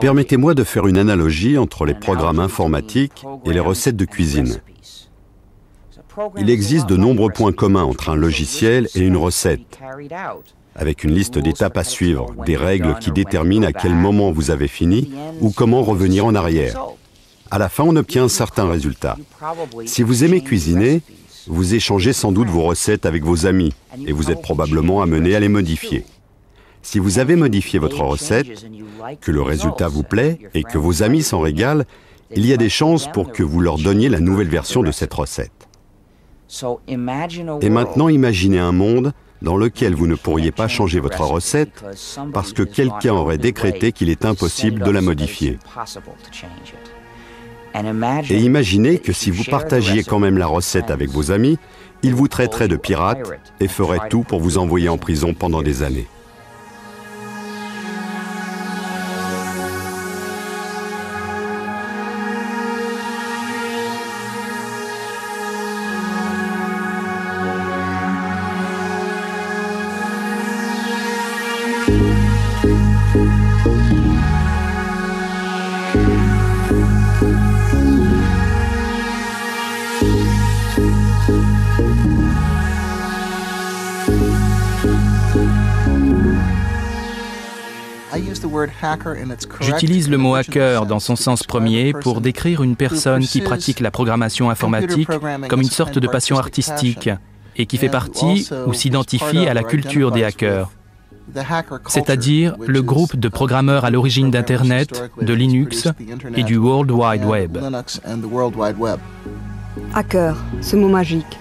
Permettez-moi de faire une analogie entre les programmes informatiques et les recettes de cuisine. Il existe de nombreux points communs entre un logiciel et une recette, avec une liste d'étapes à suivre, des règles qui déterminent à quel moment vous avez fini ou comment revenir en arrière. À la fin, on obtient un certain résultat. Si vous aimez cuisiner, vous échangez sans doute vos recettes avec vos amis et vous êtes probablement amené à les modifier. Si vous avez modifié votre recette, que le résultat vous plaît et que vos amis s'en régalent, il y a des chances pour que vous leur donniez la nouvelle version de cette recette. Et maintenant, imaginez un monde dans lequel vous ne pourriez pas changer votre recette parce que quelqu'un aurait décrété qu'il est impossible de la modifier. Et imaginez que si vous partagiez quand même la recette avec vos amis, ils vous traiteraient de pirate et feraient tout pour vous envoyer en prison pendant des années. J'utilise le mot hacker dans son sens premier pour décrire une personne qui pratique la programmation informatique comme une sorte de passion artistique et qui fait partie ou s'identifie à la culture des hackers, c'est-à-dire le groupe de programmeurs à l'origine d'Internet, de Linux et du World Wide Web. Hacker, ce mot magique,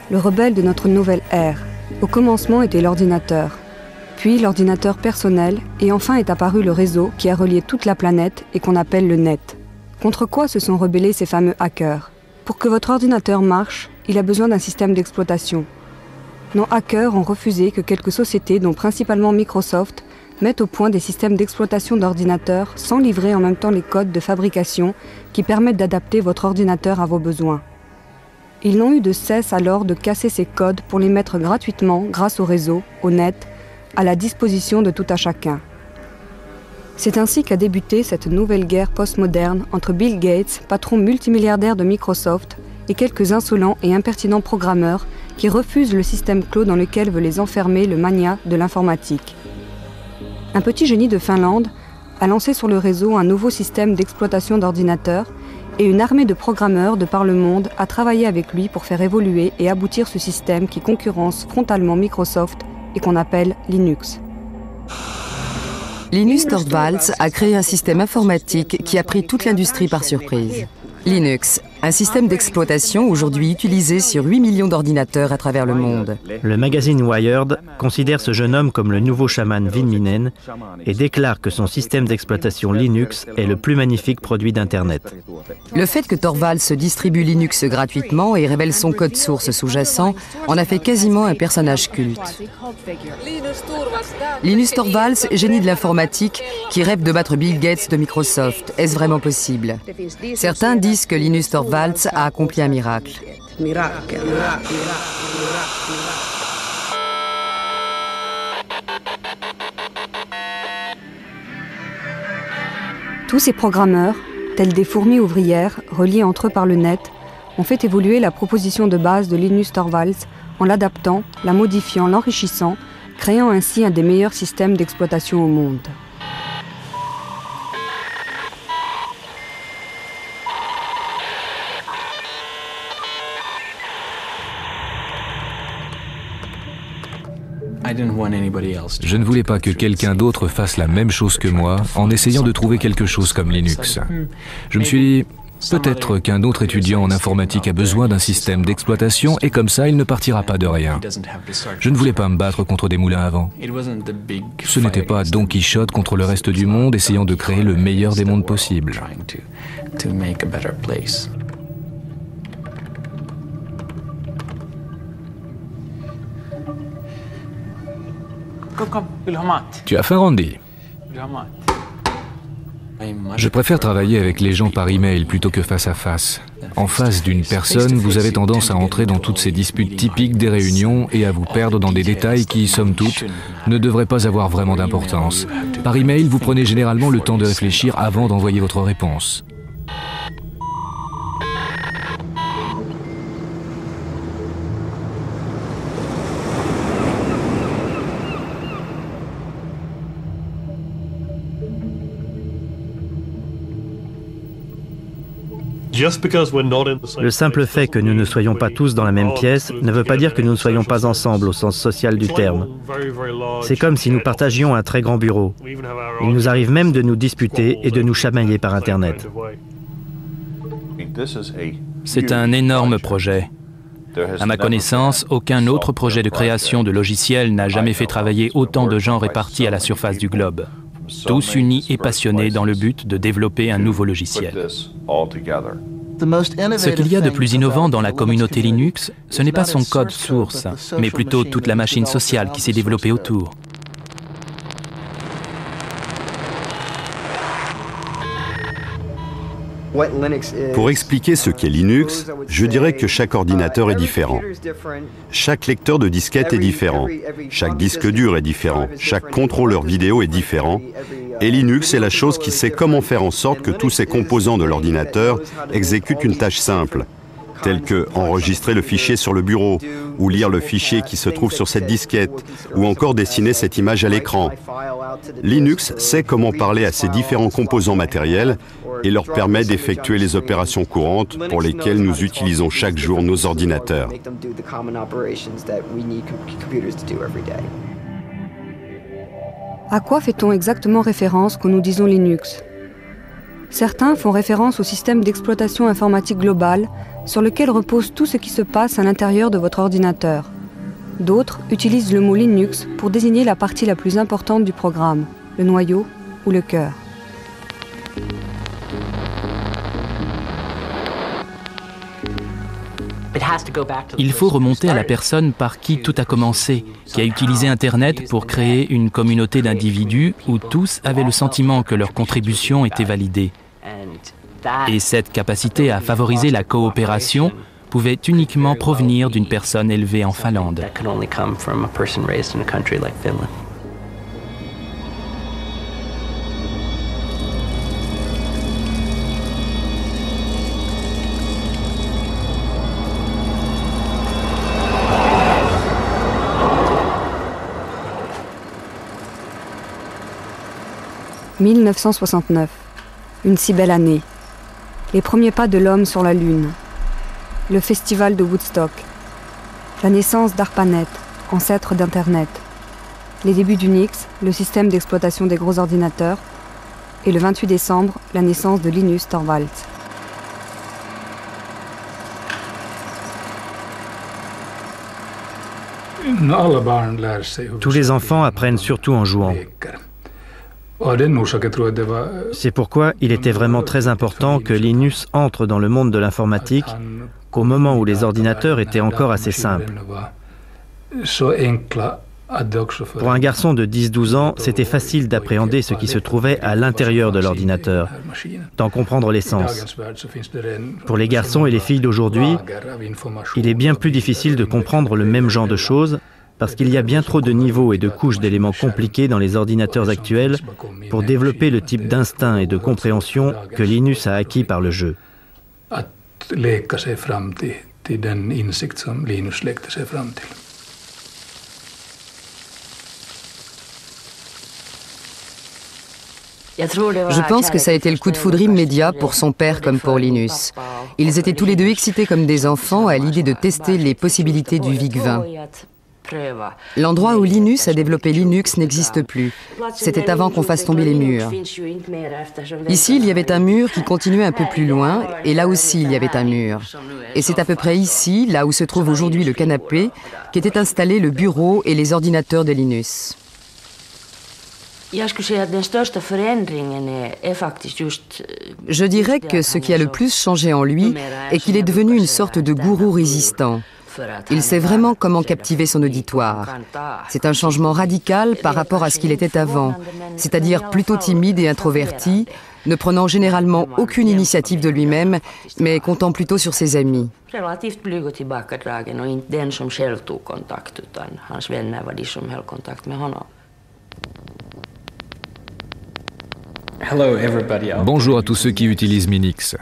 le rebelle de notre nouvelle ère. Au commencement était l'ordinateur, puis l'ordinateur personnel, et enfin est apparu le réseau qui a relié toute la planète et qu'on appelle le net. Contre quoi se sont rebellés ces fameux hackers? Pour que votre ordinateur marche, il a besoin d'un système d'exploitation. Nos hackers ont refusé que quelques sociétés, dont principalement Microsoft, mettent au point des systèmes d'exploitation d'ordinateurs sans livrer en même temps les codes de fabrication qui permettent d'adapter votre ordinateur à vos besoins. Ils n'ont eu de cesse alors de casser ces codes pour les mettre gratuitement, grâce au réseau, au net, à la disposition de tout à chacun. C'est ainsi qu'a débuté cette nouvelle guerre postmoderne entre Bill Gates, patron multimilliardaire de Microsoft, et quelques insolents et impertinents programmeurs qui refusent le système clos dans lequel veut les enfermer le mania de l'informatique. Un petit génie de Finlande a lancé sur le réseau un nouveau système d'exploitation d'ordinateurs et une armée de programmeurs de par le monde a travaillé avec lui pour faire évoluer et aboutir ce système qui concurrence frontalement Microsoft et qu'on appelle Linux. Linus Torvalds a créé un système informatique qui a pris toute l'industrie par surprise. Linux, un système d'exploitation aujourd'hui utilisé sur 8 millions d'ordinateurs à travers le monde. Le magazine Wired considère ce jeune homme comme le nouveau chaman Vin Minen et déclare que son système d'exploitation Linux est le plus magnifique produit d'Internet. Le fait que Torvalds distribue Linux gratuitement et révèle son code source sous-jacent en a fait quasiment un personnage culte. Linus Torvalds, génie de l'informatique, qui rêve de battre Bill Gates de Microsoft. Est-ce vraiment possible? Certains disent que Linus Torvalds a accompli un miracle. Tous ces programmeurs, tels des fourmis ouvrières, reliés entre eux par le net, ont fait évoluer la proposition de base de Linus Torvalds en l'adaptant, la modifiant, l'enrichissant, créant ainsi un des meilleurs systèmes d'exploitation au monde. Je ne voulais pas que quelqu'un d'autre fasse la même chose que moi en essayant de trouver quelque chose comme Linux. Je me suis dit, peut-être qu'un autre étudiant en informatique a besoin d'un système d'exploitation et comme ça, il ne partira pas de rien. Je ne voulais pas me battre contre des moulins à vent. Ce n'était pas Don Quichotte contre le reste du monde essayant de créer le meilleur des mondes possibles. Tu as faim, Randy? Je préfère travailler avec les gens par email plutôt que face à face. En face d'une personne, vous avez tendance à entrer dans toutes ces disputes typiques des réunions et à vous perdre dans des détails qui, somme toute, ne devraient pas avoir vraiment d'importance. Par email, vous prenez généralement le temps de réfléchir avant d'envoyer votre réponse. Le simple fait que nous ne soyons pas tous dans la même pièce ne veut pas dire que nous ne soyons pas ensemble au sens social du terme. C'est comme si nous partagions un très grand bureau. Il nous arrive même de nous disputer et de nous chamailler par Internet. C'est un énorme projet. À ma connaissance, aucun autre projet de création de logiciels n'a jamais fait travailler autant de gens répartis à la surface du globe, tous unis et passionnés dans le but de développer un nouveau logiciel. Ce qu'il y a de plus innovant dans la communauté Linux, ce n'est pas son code source, mais plutôt toute la machine sociale qui s'est développée autour. Pour expliquer ce qu'est Linux, je dirais que chaque ordinateur est différent. Chaque lecteur de disquette est différent. Chaque disque dur est différent. Chaque contrôleur vidéo est différent. Et Linux est la chose qui sait comment faire en sorte que tous ces composants de l'ordinateur exécutent une tâche simple, telle que enregistrer le fichier sur le bureau, ou lire le fichier qui se trouve sur cette disquette, ou encore dessiner cette image à l'écran. Linux sait comment parler à ces différents composants matériels et leur permet d'effectuer les opérations courantes pour lesquelles nous utilisons chaque jour nos ordinateurs. À quoi fait-on exactement référence quand nous disons Linux ? Certains font référence au système d'exploitation informatique global sur lequel repose tout ce qui se passe à l'intérieur de votre ordinateur. D'autres utilisent le mot Linux pour désigner la partie la plus importante du programme, le noyau ou le cœur. Il faut remonter à la personne par qui tout a commencé, qui a utilisé Internet pour créer une communauté d'individus où tous avaient le sentiment que leur contribution était validée. Et cette capacité à favoriser la coopération pouvait uniquement provenir d'une personne élevée en Finlande. « 1969. Une si belle année. Les premiers pas de l'homme sur la Lune. Le festival de Woodstock. La naissance d'ARPANET, ancêtre d'Internet. Les débuts d'Unix, le système d'exploitation des gros ordinateurs. Et le 28 décembre, la naissance de Linus Torvalds. Tous les enfants apprennent surtout en jouant. C'est pourquoi il était vraiment très important que Linus entre dans le monde de l'informatique qu'au moment où les ordinateurs étaient encore assez simples. Pour un garçon de 10-12 ans, c'était facile d'appréhender ce qui se trouvait à l'intérieur de l'ordinateur, d'en comprendre l'essence. Pour les garçons et les filles d'aujourd'hui, il est bien plus difficile de comprendre le même genre de choses, parce qu'il y a bien trop de niveaux et de couches d'éléments compliqués dans les ordinateurs actuels pour développer le type d'instinct et de compréhension que Linus a acquis par le jeu. Je pense que ça a été le coup de foudre immédiat pour son père comme pour Linus. Ils étaient tous les deux excités comme des enfants à l'idée de tester les possibilités du VIC-20. L'endroit où Linus a développé Linux n'existe plus. C'était avant qu'on fasse tomber les murs. Ici, il y avait un mur qui continuait un peu plus loin, et là aussi, il y avait un mur. Et c'est à peu près ici, là où se trouve aujourd'hui le canapé, qu'étaient installés le bureau et les ordinateurs de Linus. Je dirais que ce qui a le plus changé en lui est qu'il est devenu une sorte de gourou résistant. Il sait vraiment comment captiver son auditoire. C'est un changement radical par rapport à ce qu'il était avant, c'est-à-dire plutôt timide et introverti, ne prenant généralement aucune initiative de lui-même, mais comptant plutôt sur ses amis. Relativt blyg och tillbakadragen och inte den som själv tog kontakt utan hans vänner var de som höll kontakt med honom. Bonjour à tous ceux qui utilisent Minix.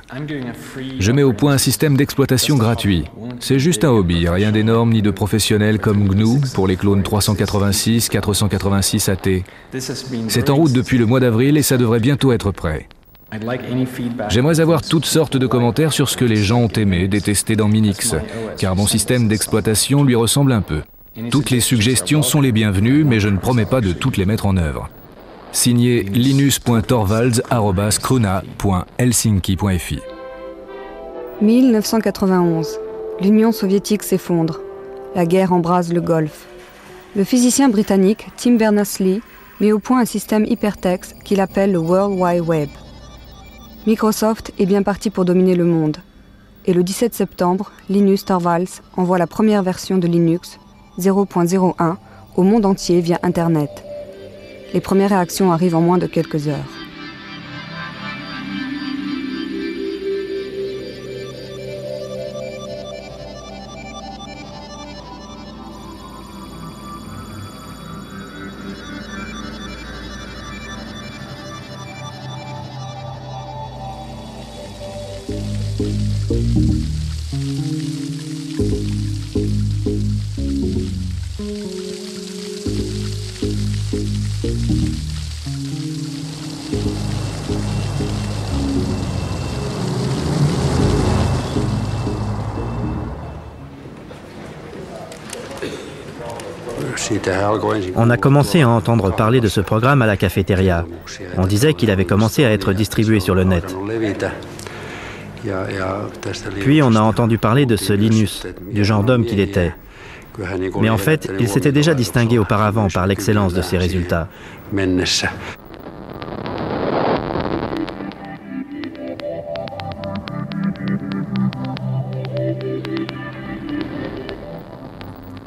Je mets au point un système d'exploitation gratuit. C'est juste un hobby, rien d'énorme ni de professionnel comme GNU pour les clones 386, 486 AT. C'est en route depuis le mois d'avril et ça devrait bientôt être prêt. J'aimerais avoir toutes sortes de commentaires sur ce que les gens ont aimé, détesté dans Minix, car mon système d'exploitation lui ressemble un peu. Toutes les suggestions sont les bienvenues, mais je ne promets pas de toutes les mettre en œuvre. Signé linus.torvalds@kruna.helsinki.fi. 1991. L'Union soviétique s'effondre. La guerre embrase le Golfe. Le physicien britannique Tim Berners-Lee met au point un système hypertexte qu'il appelle le World Wide Web. Microsoft est bien parti pour dominer le monde. Et le 17 septembre, Linus Torvalds envoie la première version de Linux, 0.01, au monde entier via Internet. Les premières réactions arrivent en moins de quelques heures. On a commencé à entendre parler de ce programme à la cafétéria. On disait qu'il avait commencé à être distribué sur le net. Puis on a entendu parler de ce Linus, du genre d'homme qu'il était. Mais en fait, il s'était déjà distingué auparavant par l'excellence de ses résultats.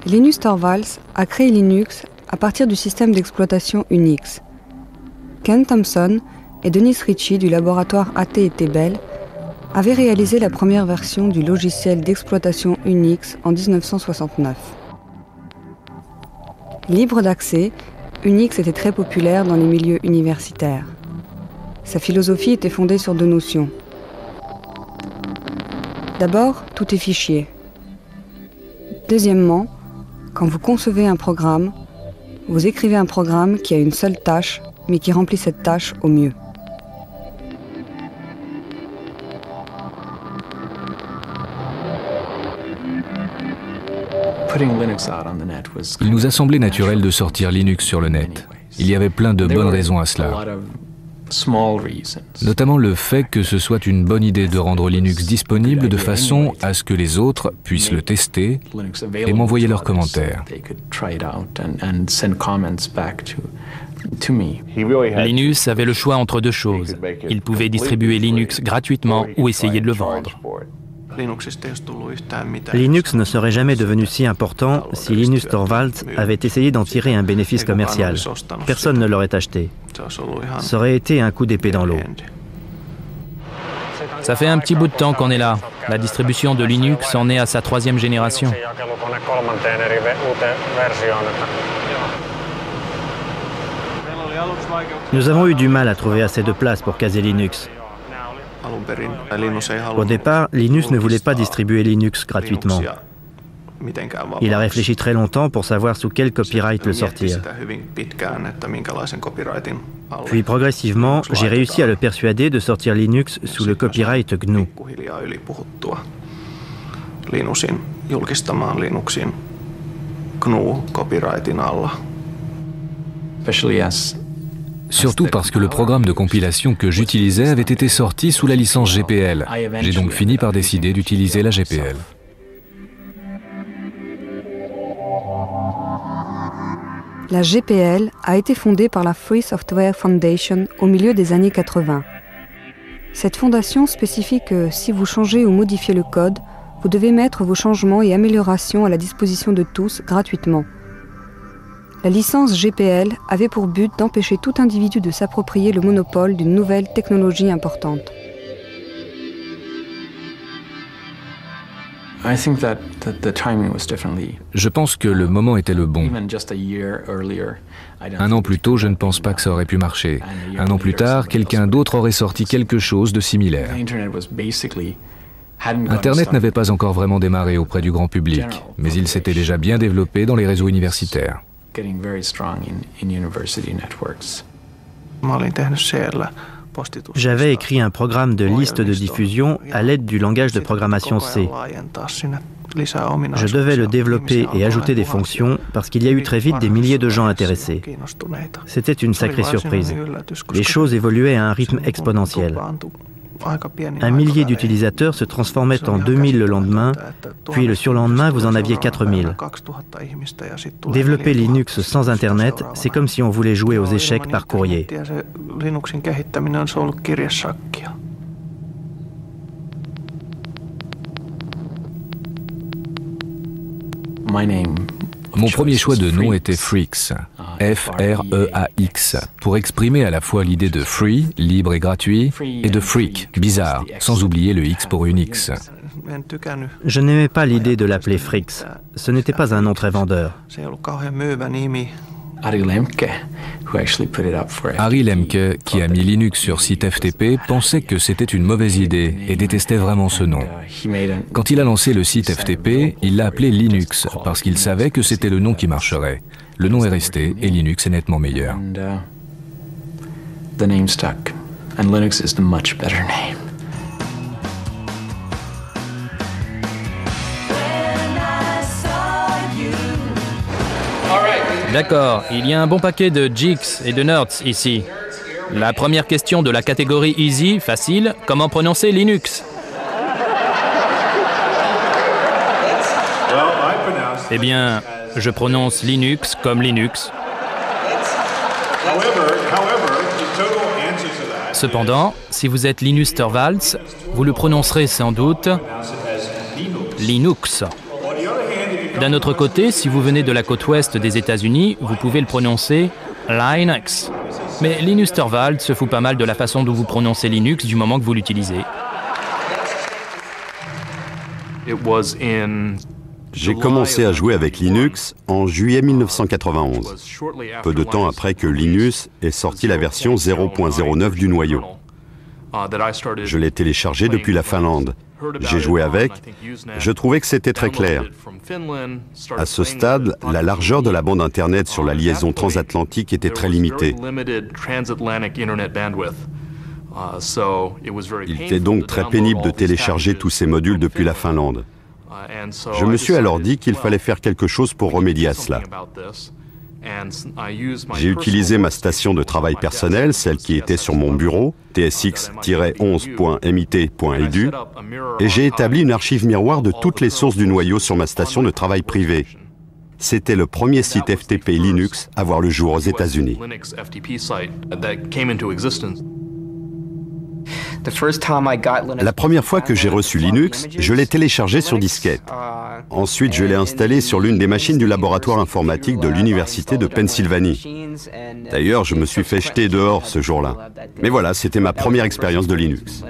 Linus Torvalds a créé Linux à partir du système d'exploitation Unix. Ken Thompson et Dennis Ritchie du laboratoire AT&T Bell avaient réalisé la première version du logiciel d'exploitation Unix en 1969. Libre d'accès, Unix était très populaire dans les milieux universitaires. Sa philosophie était fondée sur deux notions. D'abord, tout est fichier. Deuxièmement, quand vous concevez un programme, vous écrivez un programme qui a une seule tâche, mais qui remplit cette tâche au mieux. Il nous a semblé naturel de sortir Linux sur le net. Il y avait plein de bonnes raisons à cela. Notamment le fait que ce soit une bonne idée de rendre Linux disponible de façon à ce que les autres puissent le tester et m'envoyer leurs commentaires. Linus avait le choix entre deux choses. Il pouvait distribuer Linux gratuitement ou essayer de le vendre. Linux ne serait jamais devenu si important si Linus Torvalds avait essayé d'en tirer un bénéfice commercial. Personne ne l'aurait acheté. Ça aurait été un coup d'épée dans l'eau. Ça fait un petit bout de temps qu'on est là. La distribution de Linux en est à sa 3e génération. Nous avons eu du mal à trouver assez de place pour caser Linux. Au départ, Linus ne voulait pas distribuer Linux gratuitement. Il a réfléchi très longtemps pour savoir sous quel copyright le sortir. Puis progressivement, j'ai réussi à le persuader de sortir Linux sous le copyright GNU. Surtout parce que le programme de compilation que j'utilisais avait été sorti sous la licence GPL. J'ai donc fini par décider d'utiliser la GPL. La GPL a été fondée par la Free Software Foundation au milieu des années 80. Cette fondation spécifie que si vous changez ou modifiez le code, vous devez mettre vos changements et améliorations à la disposition de tous gratuitement. La licence GPL avait pour but d'empêcher tout individu de s'approprier le monopole d'une nouvelle technologie importante. Je pense que le moment était le bon. Un an plus tôt, je ne pense pas que ça aurait pu marcher. Un an plus tard, quelqu'un d'autre aurait sorti quelque chose de similaire. Internet n'avait pas encore vraiment démarré auprès du grand public, mais il s'était déjà bien développé dans les réseaux universitaires. J'avais écrit un programme de liste de diffusion à l'aide du langage de programmation C. Je devais le développer et ajouter des fonctions parce qu'il y a eu très vite des milliers de gens intéressés. C'était une sacrée surprise. Les choses évoluaient à un rythme exponentiel. 1 millier d'utilisateurs se transformaient en 2000 le lendemain, puis le surlendemain, vous en aviez 4000. Développer Linux sans Internet, c'est comme si on voulait jouer aux échecs par courrier. Mon premier choix de nom était Freaks, F-R-E-A-X, pour exprimer à la fois l'idée de free, libre et gratuit, et de freak, bizarre, sans oublier le X pour Unix. Je n'aimais pas l'idée de l'appeler Freaks. Ce n'était pas un nom très vendeur. Ari Lemke, qui a mis Linux sur site FTP, pensait que c'était une mauvaise idée et détestait vraiment ce nom. Quand il a lancé le site FTP, il l'a appelé Linux parce qu'il savait que c'était le nom qui marcherait. Le nom est resté et Linux est nettement meilleur. The name stuck, and Linux is the much better name. D'accord, il y a un bon paquet de geeks et de nerds ici. La première question de la catégorie Easy, facile, comment prononcer Linux? Eh bien, je prononce Linux comme Linux. Cependant, si vous êtes Linus Torvalds, vous le prononcerez sans doute Linux. D'un autre côté, si vous venez de la côte ouest des États-Unis, vous pouvez le prononcer Linux. Mais Linus Torvalds se fout pas mal de la façon dont vous prononcez Linux du moment que vous l'utilisez. J'ai commencé à jouer avec Linux en juillet 1991, peu de temps après que Linus ait sorti la version 0.09 du noyau. Je l'ai téléchargé depuis la Finlande. J'ai joué avec, je trouvais que c'était très clair. À ce stade, la largeur de la bande Internet sur la liaison transatlantique était très limitée. Il était donc très pénible de télécharger tous ces modules depuis la Finlande. Je me suis alors dit qu'il fallait faire quelque chose pour remédier à cela. J'ai utilisé ma station de travail personnelle, celle qui était sur mon bureau, tsx-11.mit.edu, et j'ai établi une archive miroir de toutes les sources du noyau sur ma station de travail privée. C'était le premier site FTP Linux à voir le jour aux États-Unis. La première fois que j'ai reçu Linux, je l'ai téléchargé sur disquette. Ensuite, je l'ai installé sur l'une des machines du laboratoire informatique de l'Université de Pennsylvanie. D'ailleurs, je me suis fait jeter dehors ce jour-là. Mais voilà, c'était ma première expérience de Linux.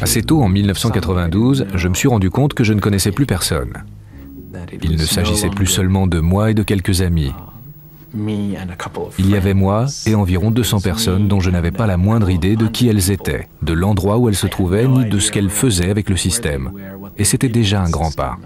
Assez tôt, en 1992, je me suis rendu compte que je ne connaissais plus personne. Il ne s'agissait plus seulement de moi et de quelques amis. Il y avait moi et environ 200 personnes dont je n'avais pas la moindre idée de qui elles étaient, de l'endroit où elles se trouvaient, ni de ce qu'elles faisaient avec le système. Et c'était déjà un grand pas.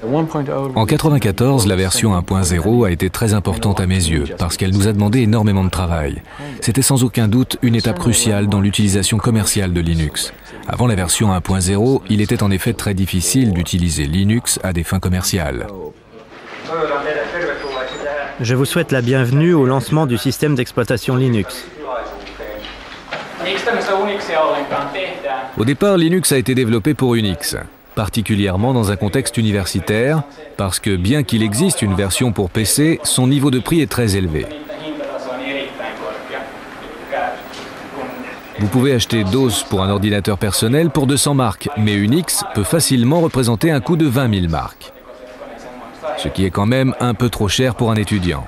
En 1994, la version 1.0 a été très importante à mes yeux parce qu'elle nous a demandé énormément de travail. C'était sans aucun doute une étape cruciale dans l'utilisation commerciale de Linux. Avant la version 1.0, il était en effet très difficile d'utiliser Linux à des fins commerciales. Je vous souhaite la bienvenue au lancement du système d'exploitation Linux. Au départ, Linux a été développé pour Unix, particulièrement dans un contexte universitaire, parce que bien qu'il existe une version pour PC, son niveau de prix est très élevé. Vous pouvez acheter DOS pour un ordinateur personnel pour 200 marks, mais Unix peut facilement représenter un coût de 20 000 marks. Ce qui est quand même un peu trop cher pour un étudiant.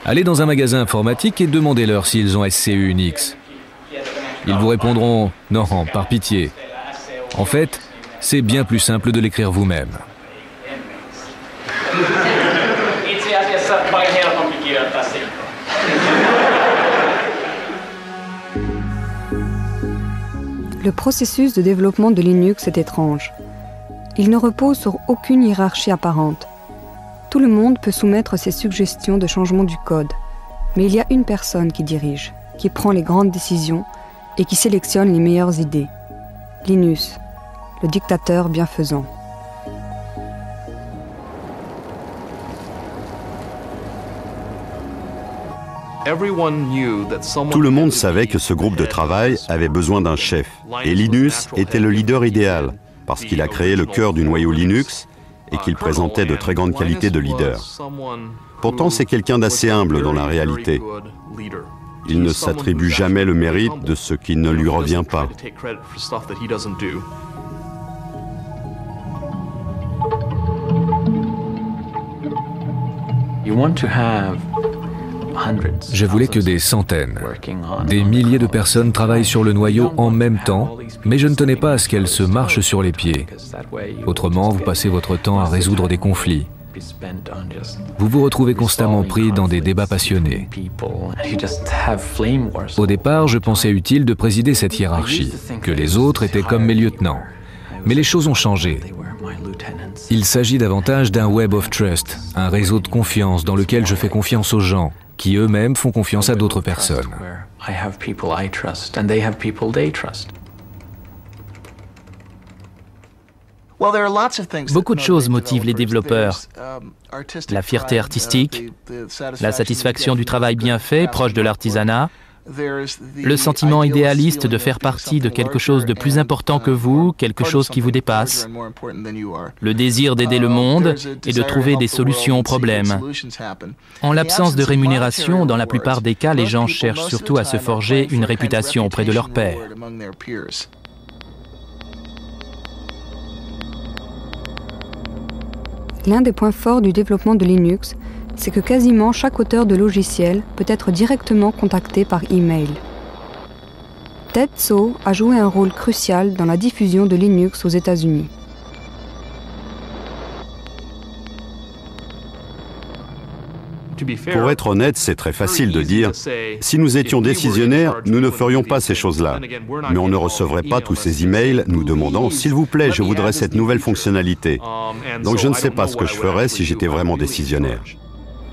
Allez dans un magasin informatique et demandez-leur s'ils ont SCU Unix. Ils vous répondront « Non, par pitié ». En fait, c'est bien plus simple de l'écrire vous-même. Le processus de développement de Linux est étrange. Il ne repose sur aucune hiérarchie apparente. Tout le monde peut soumettre ses suggestions de changement du code, mais il y a une personne qui dirige, qui prend les grandes décisions et qui sélectionne les meilleures idées. Linus, le dictateur bienfaisant. Tout le monde savait que ce groupe de travail avait besoin d'un chef, et Linus était le leader idéal, parce qu'il a créé le cœur du noyau Linux et qu'il présentait de très grandes qualités de leader. Pourtant, c'est quelqu'un d'assez humble dans la réalité. Il ne s'attribue jamais le mérite de ce qui ne lui revient pas. Je voulais que des centaines, des milliers de personnes travaillent sur le noyau en même temps, mais je ne tenais pas à ce qu'elles se marchent sur les pieds. Autrement, vous passez votre temps à résoudre des conflits. Vous vous retrouvez constamment pris dans des débats passionnés. Au départ, je pensais utile de présider cette hiérarchie, que les autres étaient comme mes lieutenants. Mais les choses ont changé. Il s'agit davantage d'un web of trust, un réseau de confiance dans lequel je fais confiance aux gens, qui eux-mêmes font confiance à d'autres personnes. Beaucoup de choses motivent les développeurs. La fierté artistique, la satisfaction du travail bien fait, proche de l'artisanat, le sentiment idéaliste de faire partie de quelque chose de plus important que vous, quelque chose qui vous dépasse, le désir d'aider le monde et de trouver des solutions aux problèmes. En l'absence de rémunération, dans la plupart des cas, les gens cherchent surtout à se forger une réputation auprès de leurs pairs. L'un des points forts du développement de Linux, c'est que quasiment chaque auteur de logiciel peut être directement contacté par email. Ted Tso a joué un rôle crucial dans la diffusion de Linux aux États-Unis. Pour être honnête, c'est très facile de dire « Si nous étions décisionnaires, nous ne ferions pas ces choses-là. » Mais on ne recevrait pas tous ces emails nous demandant « S'il vous plaît, je voudrais cette nouvelle fonctionnalité. » Donc je ne sais pas ce que je ferais si j'étais vraiment décisionnaire.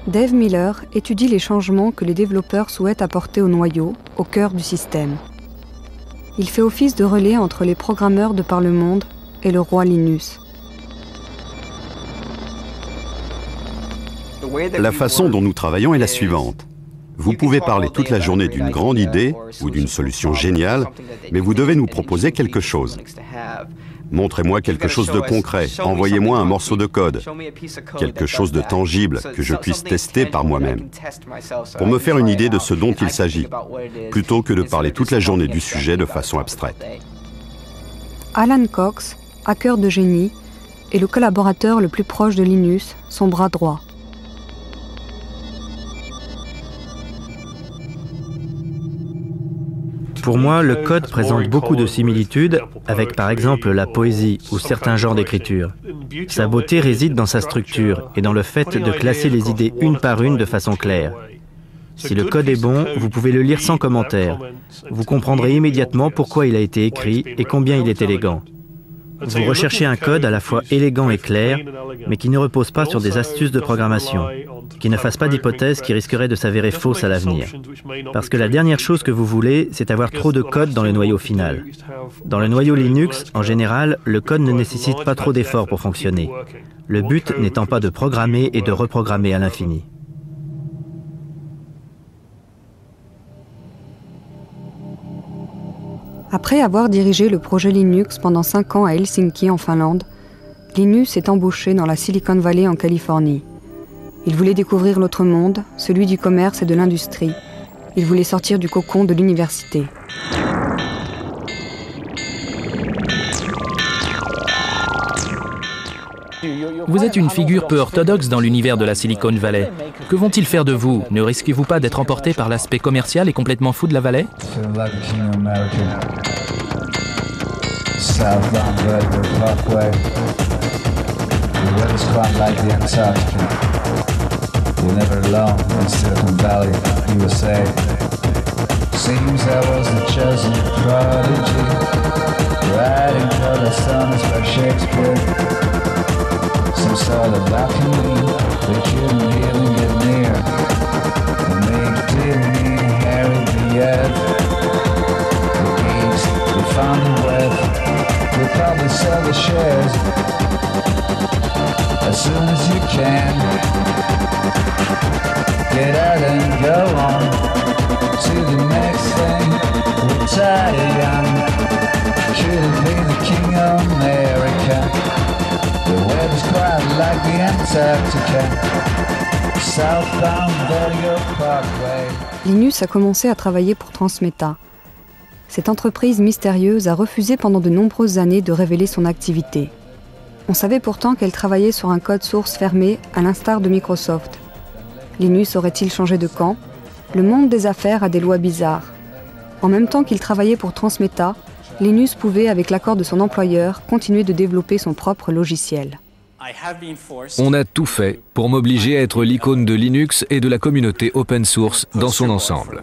Dave Miller étudie les changements que les développeurs souhaitent apporter au noyau, au cœur du système. Il fait office de relais entre les programmeurs de par le monde et le roi Linus. La façon dont nous travaillons est la suivante. Vous pouvez parler toute la journée d'une grande idée ou d'une solution géniale, mais vous devez nous proposer quelque chose. Montrez-moi quelque chose de concret, envoyez-moi un morceau de code, quelque chose de tangible que je puisse tester par moi-même, pour me faire une idée de ce dont il s'agit, plutôt que de parler toute la journée du sujet de façon abstraite. Alan Cox, hacker de génie, est le collaborateur le plus proche de Linus, son bras droit. Pour moi, le code présente beaucoup de similitudes avec par exemple la poésie ou certains genres d'écriture. Sa beauté réside dans sa structure et dans le fait de classer les idées une par une de façon claire. Si le code est bon, vous pouvez le lire sans commentaire. Vous comprendrez immédiatement pourquoi il a été écrit et combien il est élégant. Vous recherchez un code à la fois élégant et clair, mais qui ne repose pas sur des astuces de programmation, qui ne fasse pas d'hypothèses qui risqueraient de s'avérer fausses à l'avenir. Parce que la dernière chose que vous voulez, c'est avoir trop de code dans le noyau final. Dans le noyau Linux, en général, le code ne nécessite pas trop d'efforts pour fonctionner. Le but n'étant pas de programmer et de reprogrammer à l'infini. Après avoir dirigé le projet Linux pendant 5 ans à Helsinki en Finlande, Linus est embauché dans la Silicon Valley en Californie. Il voulait découvrir l'autre monde, celui du commerce et de l'industrie. Il voulait sortir du cocon de l'université. Vous êtes une figure peu orthodoxe dans l'univers de la Silicon Valley. Que vont-ils faire de vous? Ne risquez-vous pas d'être emporté par l'aspect commercial et complètement fou de la vallée? Some sort of balcony they couldn't even get near. And they didn't inherit the earth. The geeks, they found the wealth. They'll probably sell the shares as soon as you can. Get out and go on to the next thing. Retire young. Could have been the king of America. The weather's quite like the Antarctica. Southbound Vertigo Parkway. Linus a commencé à travailler pour Transmeta. Cette entreprise mystérieuse a refusé pendant de nombreuses années de révéler son activité. On savait pourtant qu'elle travaillait sur un code source fermé, à l'instar de Microsoft. Linus aurait-il changé de camp? Le monde des affaires a des lois bizarres. En même temps qu'il travaillait pour Transmeta, Linus pouvait, avec l'accord de son employeur, continuer de développer son propre logiciel. On a tout fait pour m'obliger à être l'icône de Linux et de la communauté open source dans son ensemble.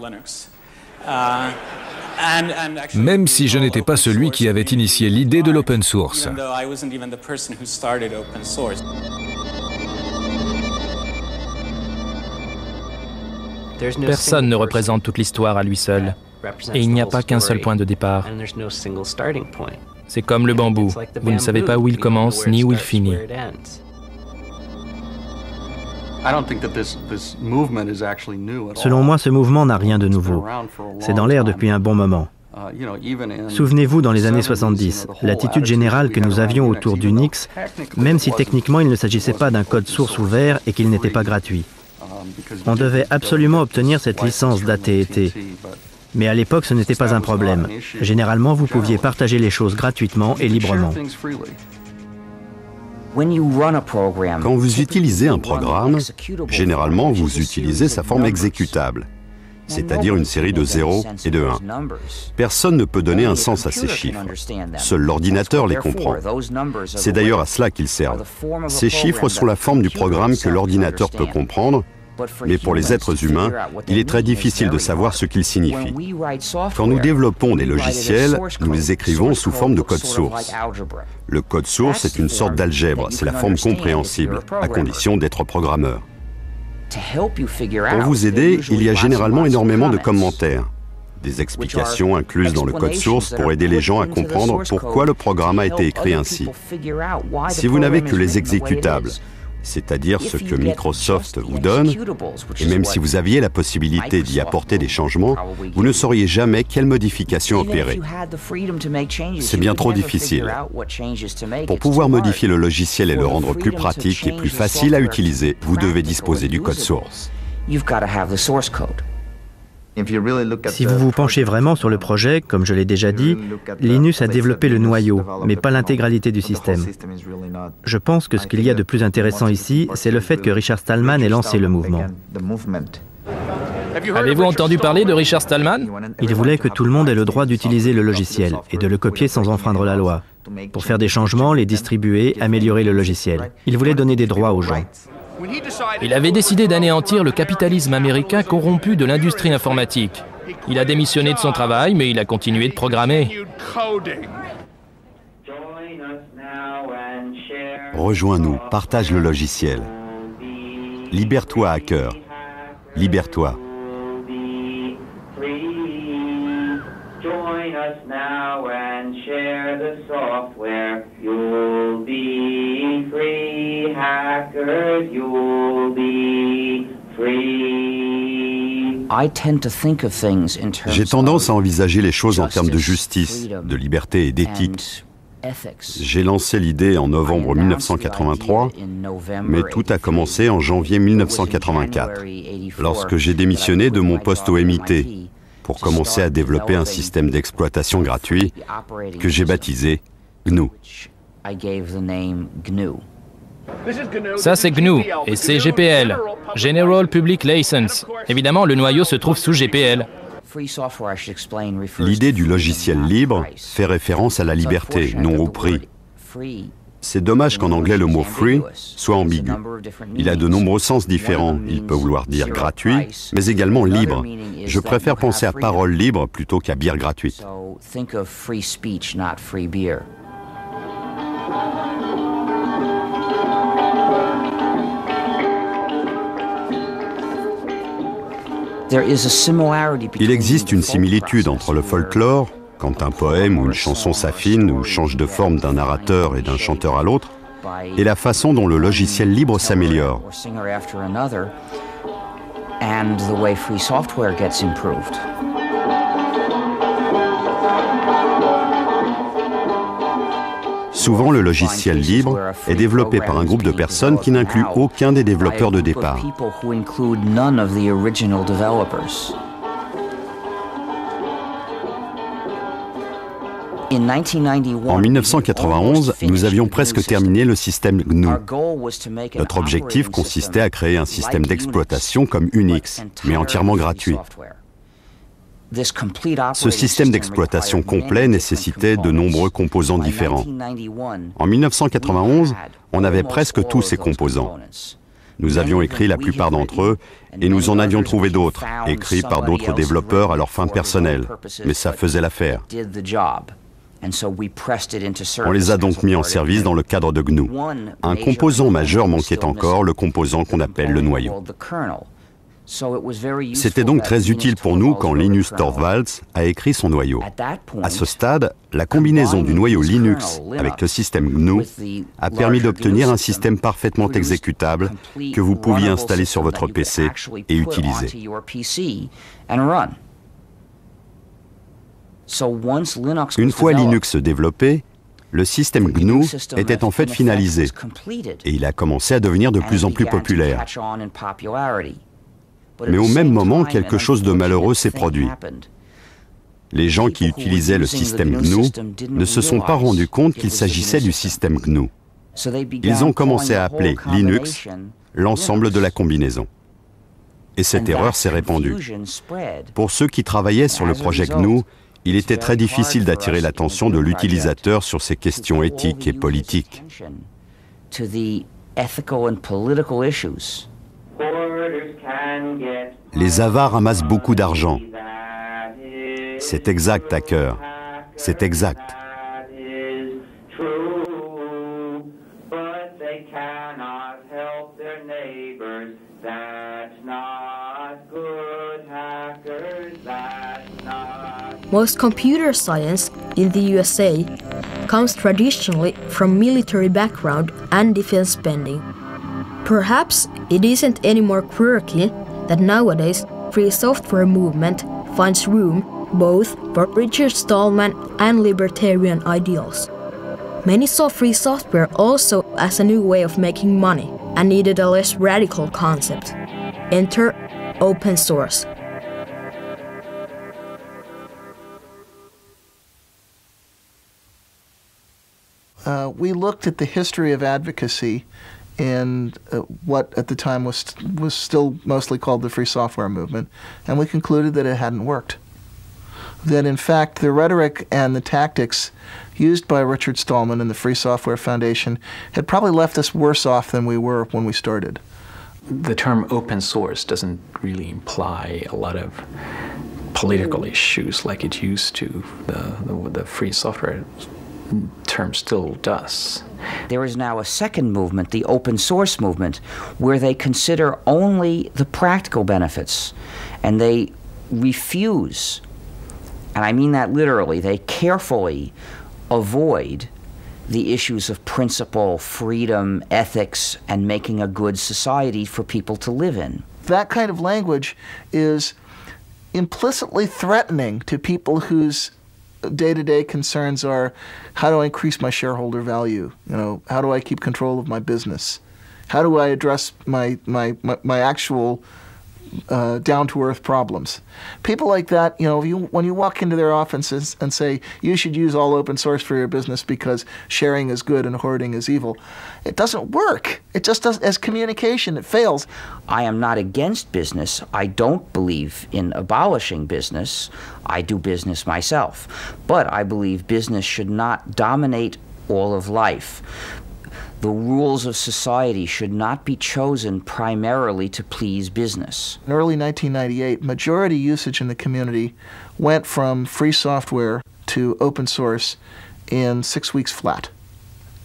Même si je n'étais pas celui qui avait initié l'idée de l'open source. Personne ne représente toute l'histoire à lui seul. Et il n'y a pas qu'un seul point de départ. C'est comme le bambou. Vous ne savez pas où il commence ni où il finit. Selon moi, ce mouvement n'a rien de nouveau. C'est dans l'air depuis un bon moment. Souvenez-vous, dans les années 70, l'attitude générale que nous avions autour d'Unix, même si techniquement il ne s'agissait pas d'un code source ouvert et qu'il n'était pas gratuit. On devait absolument obtenir cette licence d'AT&T. Mais à l'époque, ce n'était pas un problème. Généralement, vous pouviez partager les choses gratuitement et librement. Quand vous utilisez un programme, généralement, vous utilisez sa forme exécutable, c'est-à-dire une série de 0 et de 1. Personne ne peut donner un sens à ces chiffres. Seul l'ordinateur les comprend. C'est d'ailleurs à cela qu'ils servent. Ces chiffres sont la forme du programme que l'ordinateur peut comprendre, mais pour les êtres humains, il est très difficile de savoir ce qu'ils signifient. Quand nous développons des logiciels, nous les écrivons sous forme de code source. Le code source est une sorte d'algèbre, c'est la forme compréhensible, à condition d'être programmeur. Pour vous aider, il y a généralement énormément de commentaires, des explications incluses dans le code source pour aider les gens à comprendre pourquoi le programme a été écrit ainsi. Si vous n'avez que les exécutables, c'est-à-dire ce que Microsoft vous donne, et même si vous aviez la possibilité d'y apporter des changements, vous ne sauriez jamais quelles modifications opérer. C'est bien trop difficile. Pour pouvoir modifier le logiciel et le rendre plus pratique et plus facile à utiliser, vous devez disposer du code source. Si vous vous penchez vraiment sur le projet, comme je l'ai déjà dit, Linus a développé le noyau, mais pas l'intégralité du système. Je pense que ce qu'il y a de plus intéressant ici, c'est le fait que Richard Stallman ait lancé le mouvement. Avez-vous entendu parler de Richard Stallman? Il voulait que tout le monde ait le droit d'utiliser le logiciel et de le copier sans enfreindre la loi, pour faire des changements, les distribuer, améliorer le logiciel. Il voulait donner des droits aux gens. Il avait décidé d'anéantir le capitalisme américain corrompu de l'industrie informatique. Il a démissionné de son travail, mais il a continué de programmer. Rejoins-nous, partage le logiciel. Libère-toi, hacker. Libère-toi. Join us now and share the software. You'll be free, hackers, you'll be free. J'ai tendance à envisager les choses en termes de justice, de liberté et d'éthique. J'ai lancé l'idée en novembre 1983, mais tout a commencé en janvier 1984, lorsque j'ai démissionné de mon poste au MIT pour commencer à développer un système d'exploitation gratuit que j'ai baptisé GNU. Ça, c'est GNU, et c'est GPL, General Public License. Évidemment, le noyau se trouve sous GPL. L'idée du logiciel libre fait référence à la liberté, non au prix. C'est dommage qu'en anglais le mot « free » soit ambigu. Il a de nombreux sens différents. Il peut vouloir dire gratuit, mais également libre. Je préfère penser à parole libre plutôt qu'à bière gratuite. Il existe une similitude entre le folklore, quand un poème ou une chanson s'affine ou change de forme d'un narrateur et d'un chanteur à l'autre, et la façon dont le logiciel libre s'améliore. Souvent, le logiciel libre est développé par un groupe de personnes qui n'inclut aucun des développeurs de départ. En 1991, nous avions presque terminé le système GNU. Notre objectif consistait à créer un système d'exploitation comme Unix, mais entièrement gratuit. Ce système d'exploitation complet nécessitait de nombreux composants différents. En 1991, on avait presque tous ces composants. Nous avions écrit la plupart d'entre eux et nous en avions trouvé d'autres, écrits par d'autres développeurs à leur fin personnelle. Mais ça faisait l'affaire. On les a donc mis en service dans le cadre de GNU. Un composant majeur manquait encore, le composant qu'on appelle le noyau. C'était donc très utile pour nous quand Linus Torvalds a écrit son noyau. À ce stade, la combinaison du noyau Linux avec le système GNU a permis d'obtenir un système parfaitement exécutable que vous pouviez installer sur votre PC et utiliser. Une fois Linux développé, le système GNU était en fait finalisé et il a commencé à devenir de plus en plus populaire. Mais au même moment, quelque chose de malheureux s'est produit. Les gens qui utilisaient le système GNU ne se sont pas rendus compte qu'il s'agissait du système GNU. Ils ont commencé à appeler Linux l'ensemble de la combinaison. Et cette erreur s'est répandue. Pour ceux qui travaillaient sur le projet GNU, il était très difficile d'attirer l'attention de l'utilisateur sur ces questions éthiques et politiques. Les avares amassent beaucoup d'argent. C'est exact, hacker. C'est exact. Most computer science in the USA comes traditionally from military background and defense spending. Perhaps it isn't any more quirky that nowadays free software movement finds room both for Richard Stallman and libertarian ideals. Many saw free software also as a new way of making money and needed a less radical concept. Enter open source. We looked at the history of advocacy in what at the time was still mostly called the free software movement, and we concluded that it hadn't worked. That in fact the rhetoric and the tactics used by Richard Stallman and the Free Software Foundation had probably left us worse off than we were when we started. The term open source doesn't really imply a lot of political issues like it used to. The free software term still does. There is now a second movement, the open source movement, where they consider only the practical benefits, and they refuse, and I mean that literally, they carefully avoid the issues of principle, freedom, ethics, and making a good society for people to live in. That kind of language is implicitly threatening to people whose day-to-day concerns are, how do I increase my shareholder value? How do I keep control of my business? How do I address my actual down-to-earth problems? People like that, when you walk into their offices and say, you should use all open source for your business because sharing is good and hoarding is evil, it doesn't work. It just does. As communication, it fails. I am not against business. I don't believe in abolishing business. I do business myself. But I believe business should not dominate all of life. The rules of society should not be chosen primarily to please business. In early 1998, majority usage in the community went from free software to open source in 6 weeks flat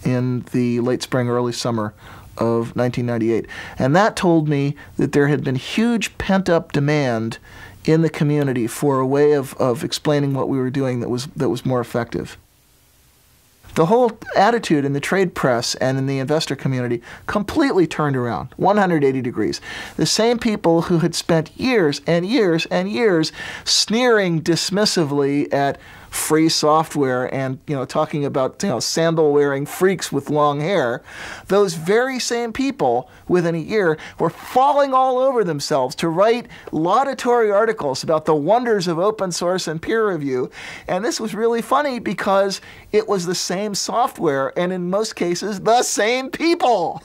in the late spring, early summer of 1998. And that told me that there had been huge pent-up demand in the community for a way of explaining what we were doing that was more effective. The whole attitude in the trade press and in the investor community completely turned around, 180 degrees. The same people who had spent years and years and years sneering dismissively at free software and talking about sandal-wearing freaks with long hair, those very same people within a year were falling all over themselves to write laudatory articles about the wonders of open source and peer review. And this was really funny because it was the same software and in most cases the same people.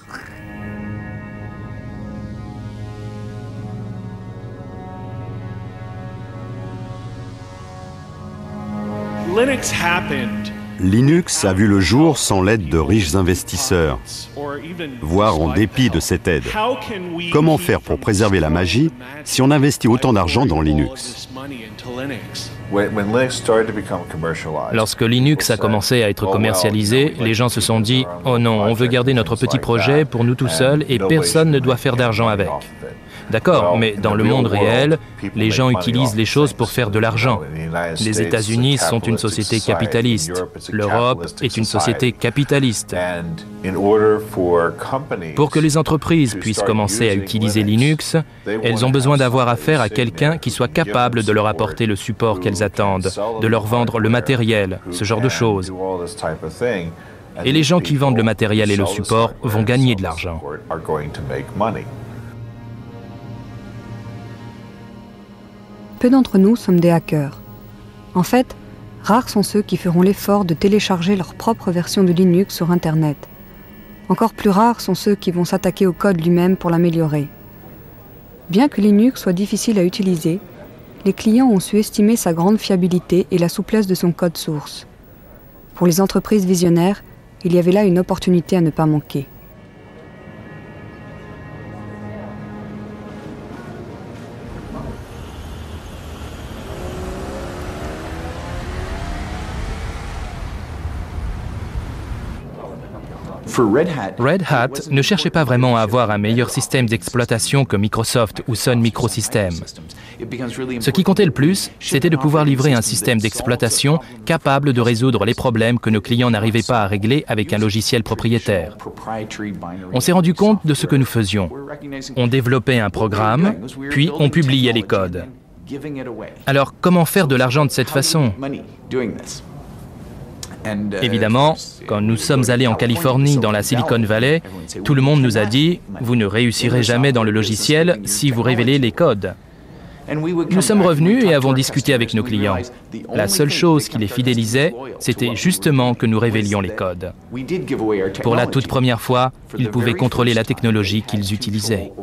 Linux a vu le jour sans l'aide de riches investisseurs, voire en dépit de cette aide. Comment faire pour préserver la magie si on investit autant d'argent dans Linux? Lorsque Linux a commencé à être commercialisé, les gens se sont dit « Oh non, on veut garder notre petit projet pour nous tout seuls et personne ne doit faire d'argent avec ». D'accord, mais dans le monde réel, les gens utilisent les choses pour faire de l'argent. Les États-Unis sont une société capitaliste. L'Europe est une société capitaliste. Pour que les entreprises puissent commencer à utiliser Linux, elles ont besoin d'avoir affaire à quelqu'un qui soit capable de leur apporter le support qu'elles attendent, de leur vendre le matériel, ce genre de choses. Et les gens qui vendent le matériel et le support vont gagner de l'argent. Peu d'entre nous sommes des hackers. En fait, rares sont ceux qui feront l'effort de télécharger leur propre version de Linux sur Internet. Encore plus rares sont ceux qui vont s'attaquer au code lui-même pour l'améliorer. Bien que Linux soit difficile à utiliser, les clients ont su estimer sa grande fiabilité et la souplesse de son code source. Pour les entreprises visionnaires, il y avait là une opportunité à ne pas manquer. Red Hat ne cherchait pas vraiment à avoir un meilleur système d'exploitation que Microsoft ou Sun Microsystems. Ce qui comptait le plus, c'était de pouvoir livrer un système d'exploitation capable de résoudre les problèmes que nos clients n'arrivaient pas à régler avec un logiciel propriétaire. On s'est rendu compte de ce que nous faisions. On développait un programme, puis on publiait les codes. Alors, comment faire de l'argent de cette façon ? Évidemment, quand nous sommes allés en Californie, dans la Silicon Valley, tout le monde nous a dit « Vous ne réussirez jamais dans le logiciel si vous révélez les codes ». Nous sommes revenus et avons discuté avec nos clients. La seule chose qui les fidélisait, c'était justement que nous révélions les codes. Pour la toute première fois, ils pouvaient contrôler la technologie qu'ils utilisaient.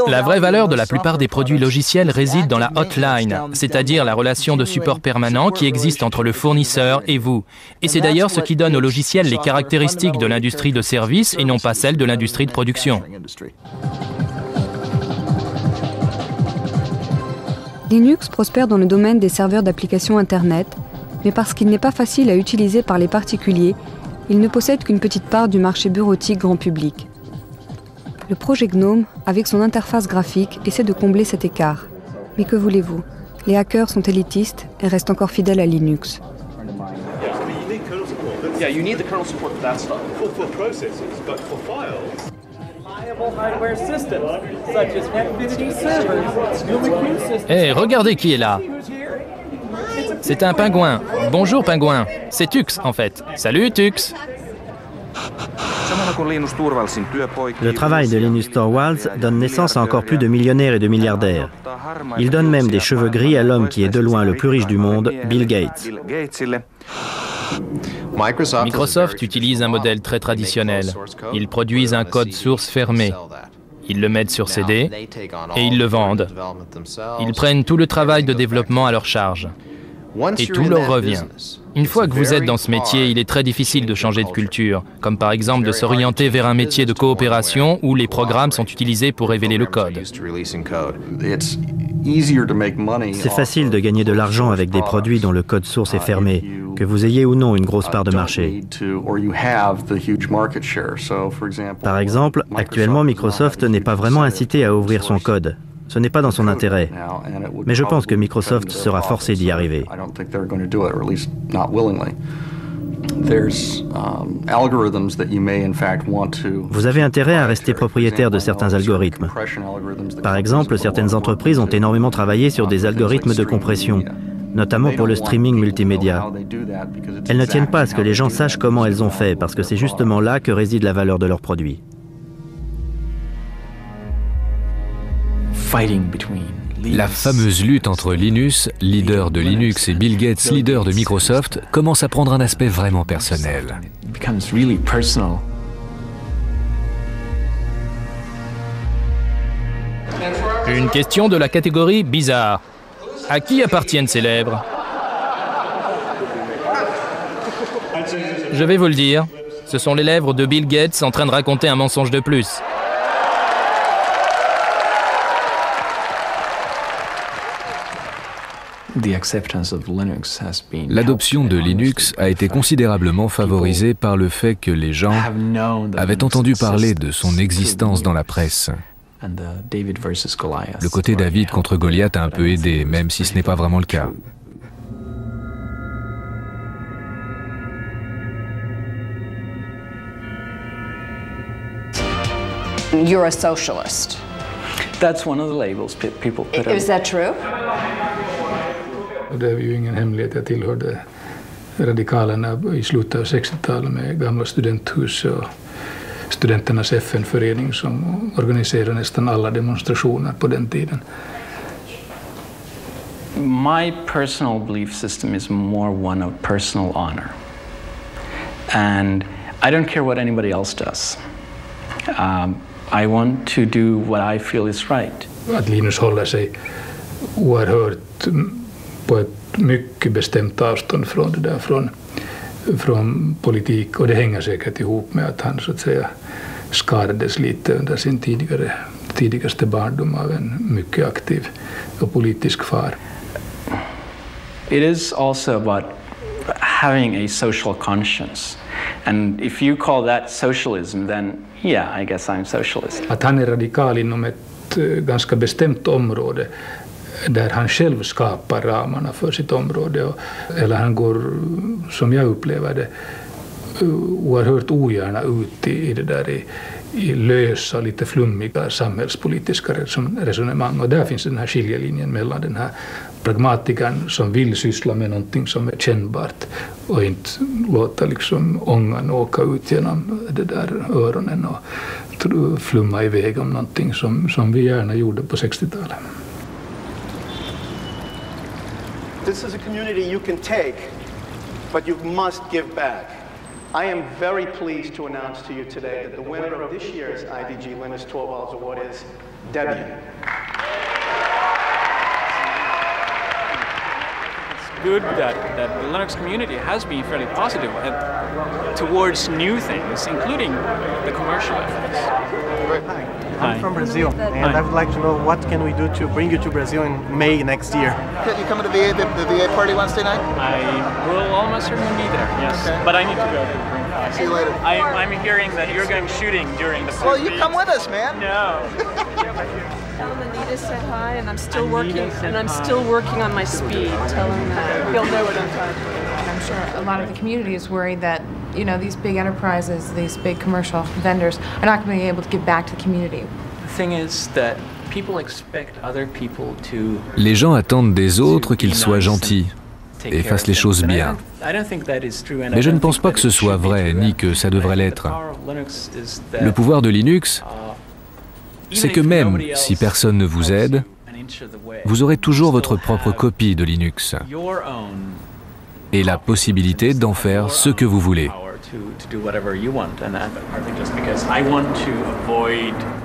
La vraie valeur de la plupart des produits logiciels réside dans la hotline, c'est-à-dire la relation de support permanent qui existe entre le fournisseur et vous. Et c'est d'ailleurs ce qui donne au logiciel les caractéristiques de l'industrie de service et non pas celles de l'industrie de production. Linux prospère dans le domaine des serveurs d'applications Internet, mais parce qu'il n'est pas facile à utiliser par les particuliers, il ne possède qu'une petite part du marché bureautique grand public. Le projet GNOME, avec son interface graphique, essaie de combler cet écart. Mais que voulez-vous? Les hackers sont élitistes et restent encore fidèles à Linux. Hé, regardez qui est là. C'est un pingouin. Bonjour pingouin. C'est Tux en fait. Salut Tux. Le travail de Linus Torvalds donne naissance à encore plus de millionnaires et de milliardaires. Il donne même des cheveux gris à l'homme qui est de loin le plus riche du monde, Bill Gates. Microsoft utilise un modèle très traditionnel. Ils produisent un code source fermé. Ils le mettent sur CD et ils le vendent. Ils prennent tout le travail de développement à leur charge. Et tout leur revient. Une fois que vous êtes dans ce métier, il est très difficile de changer de culture, comme par exemple de s'orienter vers un métier de coopération où les programmes sont utilisés pour révéler le code. C'est facile de gagner de l'argent avec des produits dont le code source est fermé, que vous ayez ou non une grosse part de marché. Par exemple, actuellement, Microsoft n'est pas vraiment incité à ouvrir son code. Ce n'est pas dans son intérêt. Mais je pense que Microsoft sera forcé d'y arriver. Vous avez intérêt à rester propriétaire de certains algorithmes. Par exemple, certaines entreprises ont énormément travaillé sur des algorithmes de compression, notamment pour le streaming multimédia. Elles ne tiennent pas à ce que les gens sachent comment elles ont fait, parce que c'est justement là que réside la valeur de leurs produits. La fameuse lutte entre Linus, leader de Linux, et Bill Gates, leader de Microsoft, commence à prendre un aspect vraiment personnel. Une question de la catégorie bizarre. À qui appartiennent ces lèvres? Je vais vous le dire, ce sont les lèvres de Bill Gates en train de raconter un mensonge de plus. L'adoption de Linux a été considérablement favorisée par le fait que les gens avaient entendu parler de son existence dans la presse. Le côté David contre Goliath a un peu aidé, même si ce n'est pas vraiment le cas. You're a socialist. That's one of the labels people put on. Is that true? Det är ju ingen hemlighet, jag tillhörde radikalerna i slutet av 60-talet med gamla studenthus och studenternas FN-förening som organiserade nästan alla demonstrationer på den tiden. My personal belief system is more one of personal honor. And I don't care what anybody else does. I want to do what I feel is right. Att Linus håller sig oerhört på ett mycket bestämt avstånd från det där, från politik, och det hänger säkert ihop med att han så att säga skadades lite under sin tidigaste barndom av en mycket aktiv och politisk far. It is also about having a social conscience. And if you call that socialism, then yeah, I guess I'm socialist. Att han är radikal inom ett ganska bestämt område där han själv skapar ramarna för sitt område, eller han går, som jag upplever det, oerhört ogärna ut i det där i lösa, lite flummiga samhällspolitiska resonemang. Och där finns den här skiljelinjen mellan den här pragmatikern som vill syssla med någonting som är kännbart och inte låta liksom ångan åka ut genom det där öronen och flumma iväg om någonting som vi gärna gjorde på 60-talet. This is a community you can take, but you must give back. I am very pleased to announce to you today that the winner of this year's IDG Linus Torvalds Award is Debian. It's good that the Linux community has been fairly positive towards new things, including the commercial efforts. I'm from Brazil, and I would like to know what can we do to bring you to Brazil in May next year. Can you come to the VA party Wednesday night? I will almost certainly be there, yes. Okay. But I need to go to the Green House. See you later. I'm hearing that you're going shooting during the first Well, you come with us, man. No. Tell him Anita said hi, and I'm still working on my speed. Tell him that he'll know what I'm talking about. I'm sure a lot of the community is worried that you know, these big enterprises, these big commercial vendors are not going to be able to give back to the community. The thing is that people expect other people to. Les gens attendent des autres qu'ils soient gentils et fassent les choses bien. Mais je ne pense pas que ce soit vrai, ni que ça devrait l'être. Le pouvoir de Linux, c'est que même si personne ne vous aide, vous aurez toujours votre propre copie de Linux et la possibilité d'en faire ce que vous voulez.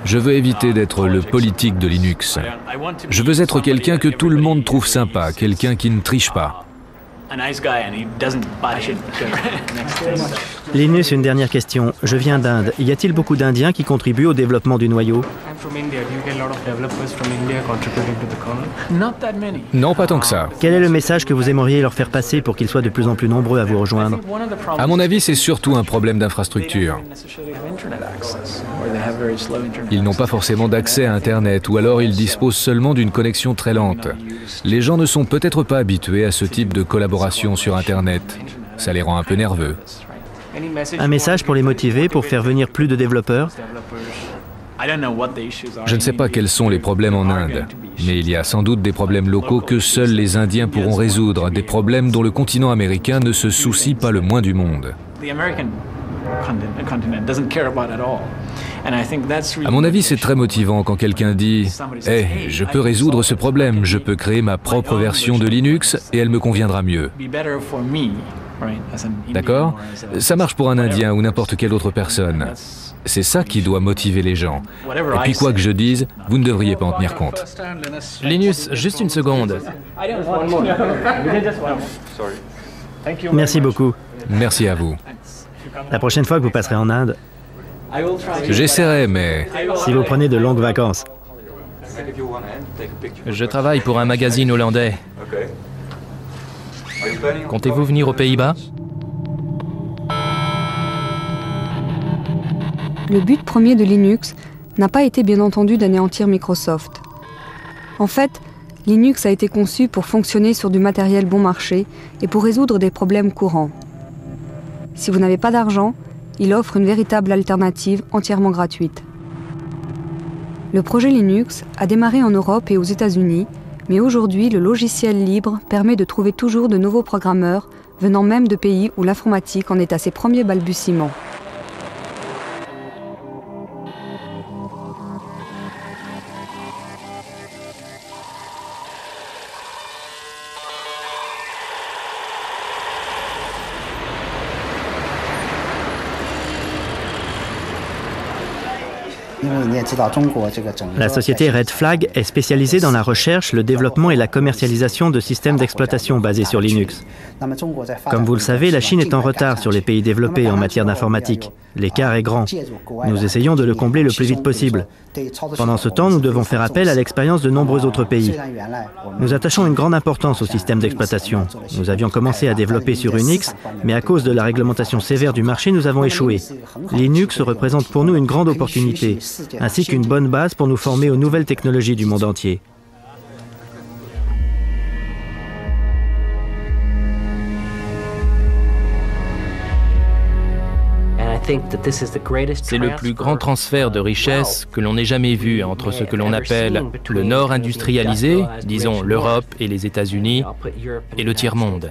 Je veux éviter d'être le politique de Linux. Je veux être quelqu'un que tout le monde trouve sympa, quelqu'un qui ne triche pas. Linus, une dernière question. Je viens d'Inde. Y a-t-il beaucoup d'Indiens qui contribuent au développement du noyau? Non, pas tant que ça. Quel est le message que vous aimeriez leur faire passer pour qu'ils soient de plus en plus nombreux à vous rejoindre? À mon avis, c'est surtout un problème d'infrastructure. Ils n'ont pas forcément d'accès à Internet, ou alors ils disposent seulement d'une connexion très lente. Les gens ne sont peut-être pas habitués à ce type de collaboration sur Internet. Ça les rend un peu nerveux. Un message pour les motiver, pour faire venir plus de développeurs? Je ne sais pas quels sont les problèmes en Inde, mais il y a sans doute des problèmes locaux que seuls les Indiens pourront résoudre, des problèmes dont le continent américain ne se soucie pas le moins du monde. À mon avis, c'est très motivant quand quelqu'un dit « Hey, je peux résoudre ce problème, je peux créer ma propre version de Linux et elle me conviendra mieux. » D'accord? Ça marche pour un Indien ou n'importe quelle autre personne. C'est ça qui doit motiver les gens. Et puis quoi que je dise, vous ne devriez pas en tenir compte. Linus, juste une seconde. Merci beaucoup. Merci à vous. La prochaine fois que vous passerez en Inde, j'essaierai, mais... si vous prenez de longues vacances. Je travaille pour un magazine hollandais. Comptez-vous venir aux Pays-Bas? Le but premier de Linux n'a pas été bien entendu d'anéantir Microsoft. En fait, Linux a été conçu pour fonctionner sur du matériel bon marché et pour résoudre des problèmes courants. Si vous n'avez pas d'argent, il offre une véritable alternative entièrement gratuite. Le projet Linux a démarré en Europe et aux États-Unis, mais aujourd'hui, le logiciel libre permet de trouver toujours de nouveaux programmeurs venant même de pays où l'informatique en est à ses premiers balbutiements. La société Red Flag est spécialisée dans la recherche, le développement et la commercialisation de systèmes d'exploitation basés sur Linux. Comme vous le savez, la Chine est en retard sur les pays développés en matière d'informatique. L'écart est grand. Nous essayons de le combler le plus vite possible. Pendant ce temps, nous devons faire appel à l'expérience de nombreux autres pays. Nous attachons une grande importance au système d'exploitation. Nous avions commencé à développer sur Unix, mais à cause de la réglementation sévère du marché, nous avons échoué. Linux représente pour nous une grande opportunité, ainsi qu'une bonne base pour nous former aux nouvelles technologies du monde entier. C'est le plus grand transfert de richesse que l'on ait jamais vu entre ce que l'on appelle le Nord industrialisé, disons l'Europe et les États-Unis, et le tiers-monde.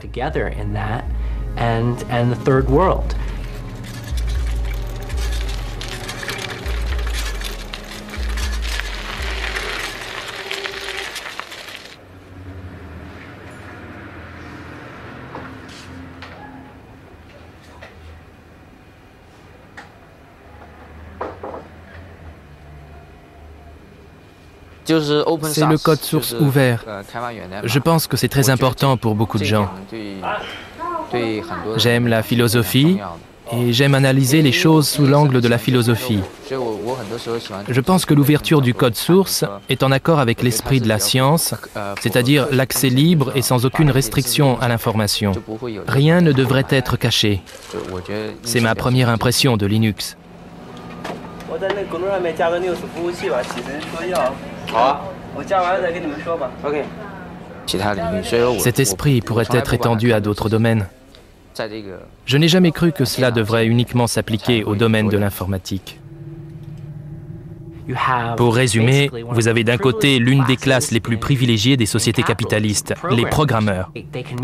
C'est le code source ouvert. Je pense que c'est très important pour beaucoup de gens. J'aime la philosophie et j'aime analyser les choses sous l'angle de la philosophie. Je pense que l'ouverture du code source est en accord avec l'esprit de la science, c'est-à-dire l'accès libre et sans aucune restriction à l'information. Rien ne devrait être caché. C'est ma première impression de Linux. Cet esprit pourrait être étendu à d'autres domaines. Je n'ai jamais cru que cela devrait uniquement s'appliquer au domaine de l'informatique. Pour résumer, vous avez d'un côté l'une des classes les plus privilégiées des sociétés capitalistes, les programmeurs.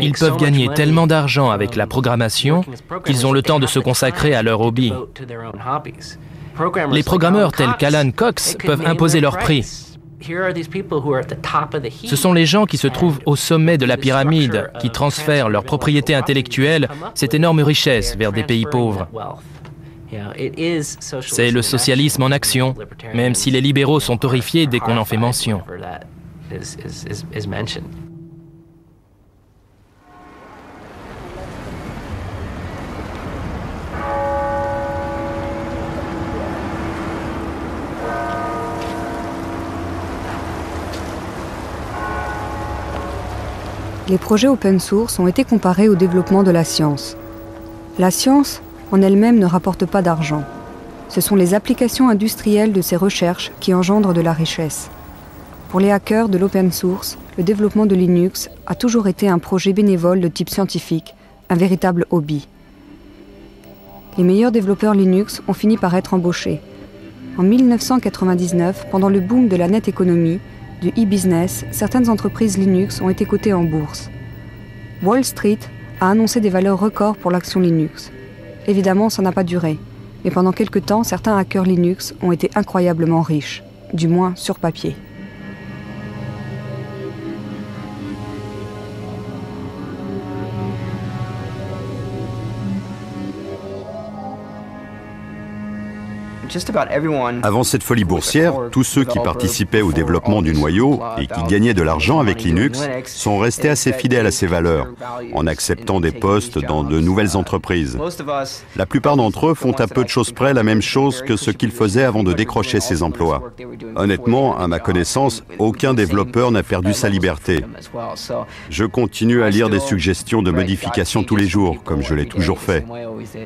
Ils peuvent gagner tellement d'argent avec la programmation qu'ils ont le temps de se consacrer à leur hobby. Les programmeurs tels qu'Alan Cox peuvent imposer leur prix. Ce sont les gens qui se trouvent au sommet de la pyramide, qui transfèrent leur propriété intellectuelle, cette énorme richesse, vers des pays pauvres. C'est le socialisme en action, même si les libéraux sont horrifiés dès qu'on en fait mention. Les projets open source ont été comparés au développement de la science. La science, en elle-même, ne rapporte pas d'argent. Ce sont les applications industrielles de ces recherches qui engendrent de la richesse. Pour les hackers de l'open source, le développement de Linux a toujours été un projet bénévole de type scientifique, un véritable hobby. Les meilleurs développeurs Linux ont fini par être embauchés. En 1999, pendant le boom de la net économie, du e-business, certaines entreprises Linux ont été cotées en bourse. Wall Street a annoncé des valeurs records pour l'action Linux. Évidemment, ça n'a pas duré, mais pendant quelque temps, certains hackers Linux ont été incroyablement riches, du moins sur papier. Avant cette folie boursière, tous ceux qui participaient au développement du noyau et qui gagnaient de l'argent avec Linux sont restés assez fidèles à ces valeurs, en acceptant des postes dans de nouvelles entreprises. La plupart d'entre eux font à peu de choses près la même chose que ce qu'ils faisaient avant de décrocher ces emplois. Honnêtement, à ma connaissance, aucun développeur n'a perdu sa liberté. Je continue à lire des suggestions de modifications tous les jours, comme je l'ai toujours fait.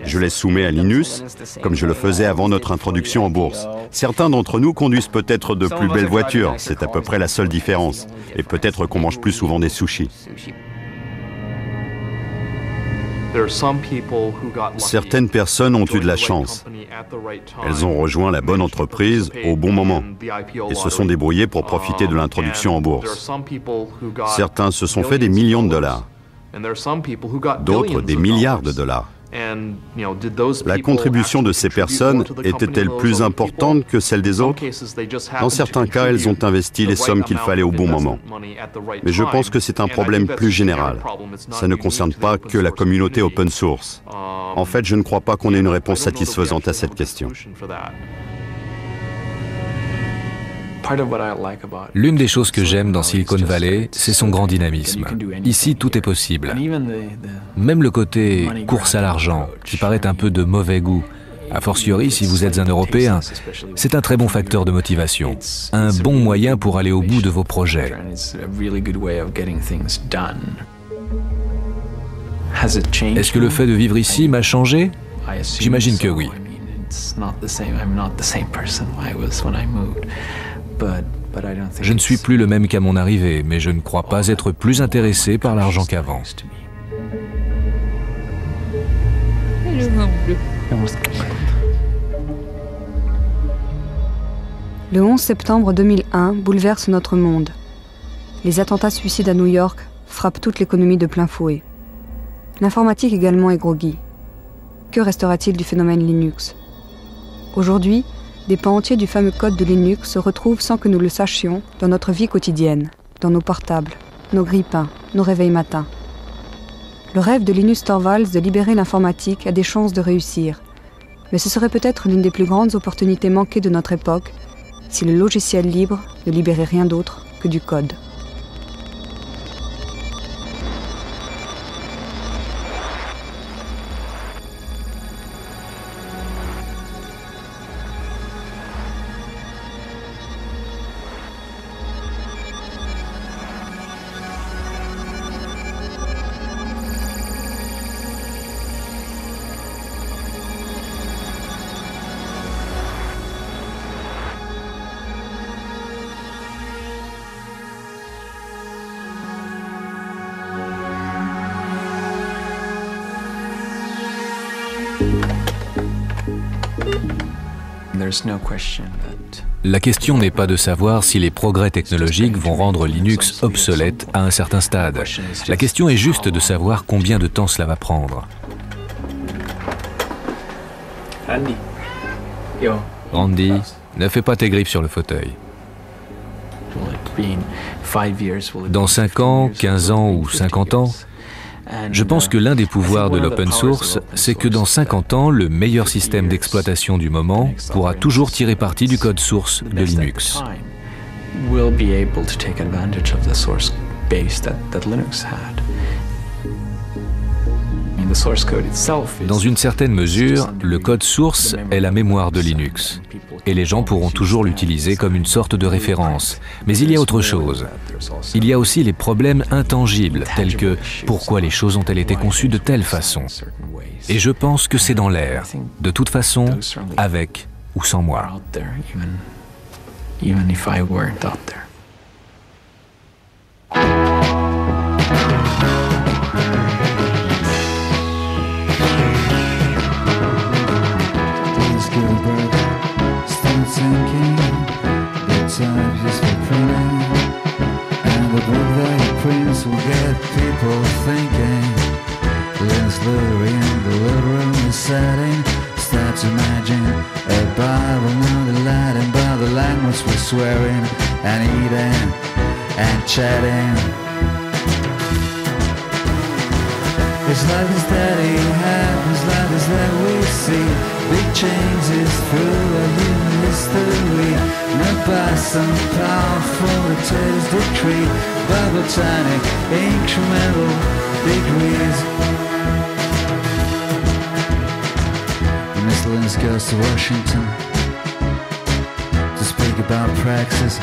Je les soumets à Linus, comme je le faisais avant notre introduction en bourse. Certains d'entre nous conduisent peut-être de plus belles voitures, c'est à peu près la seule différence. Et peut-être qu'on mange plus souvent des sushis. Certaines personnes ont eu de la chance. Elles ont rejoint la bonne entreprise au bon moment et se sont débrouillées pour profiter de l'introduction en bourse. Certains se sont fait des millions de dollars, d'autres des milliards de dollars. La contribution de ces personnes était-elle plus importante que celle des autres? Dans certains cas, elles ont investi les sommes qu'il fallait au bon moment. Mais je pense que c'est un problème plus général. Ça ne concerne pas que la communauté open source. En fait, je ne crois pas qu'on ait une réponse satisfaisante à cette question. L'une des choses que j'aime dans Silicon Valley, c'est son grand dynamisme. Ici, tout est possible. Même le côté course à l'argent, qui paraît un peu de mauvais goût, a fortiori si vous êtes un Européen, c'est un très bon facteur de motivation, un bon moyen pour aller au bout de vos projets. Est-ce que le fait de vivre ici m'a changé? J'imagine que oui. Je ne suis plus le même qu'à mon arrivée, mais je ne crois pas être plus intéressé par l'argent qu'avant. Le 11 septembre 2001 bouleverse notre monde. Les attentats suicides à New York frappent toute l'économie de plein fouet. L'informatique également est groggy. Que restera-t-il du phénomène Linux? Aujourd'hui, des pans entiers du fameux code de Linux se retrouvent sans que nous le sachions dans notre vie quotidienne, dans nos portables, nos grille-pains, nos réveils matins. Le rêve de Linus Torvalds de libérer l'informatique a des chances de réussir, mais ce serait peut-être l'une des plus grandes opportunités manquées de notre époque si le logiciel libre ne libérait rien d'autre que du code. La question n'est pas de savoir si les progrès technologiques vont rendre Linux obsolète à un certain stade. La question est juste de savoir combien de temps cela va prendre. Randy, ne fais pas tes griffes sur le fauteuil. Dans 5 ans, 15 ans ou 50 ans, je pense que l'un des pouvoirs de l'open source, c'est que dans 50 ans, le meilleur système d'exploitation du moment pourra toujours tirer parti du code source de Linux. Dans une certaine mesure, le code source est la mémoire de Linux, et les gens pourront toujours l'utiliser comme une sorte de référence. Mais il y a autre chose. Il y a aussi les problèmes intangibles, tels que pourquoi les choses ont-elles été conçues de telle façon. Et je pense que c'est dans l'air, de toute façon, avec ou sans moi. Will get people thinking. Linus Luther in the little room is setting. Start to imagine a Bible, not the Latin, but the language we're swearing and eating and chatting. It's like this that it happens, like this that we see. Big changes through a human history. Not by some powerful dictator's decree, by botanic incremental degrees. Miss Linus goes to Washington to speak about praxis.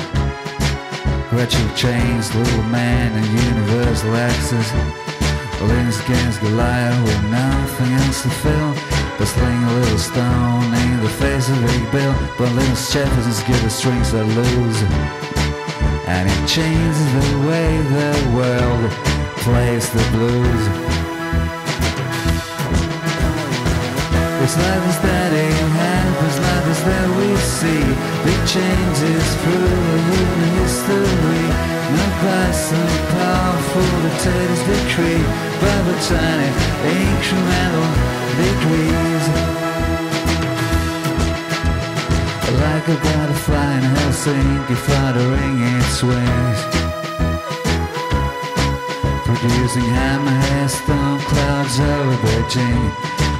Gradual change, little man and universal access. Linus against Goliath with nothing else to fill but sling a little stone in the face of Big Bill. But Linus Jefferson's give the strings that lose, and it changes the way the world plays the blues. It's like this that it happens, like this that we see. Big changes through human history, not by some powerful dictator's decree, by botanic incremental degrees. Like a butterfly in Helsinki fluttering its wings, producing hammerhead storm clouds over Beijing.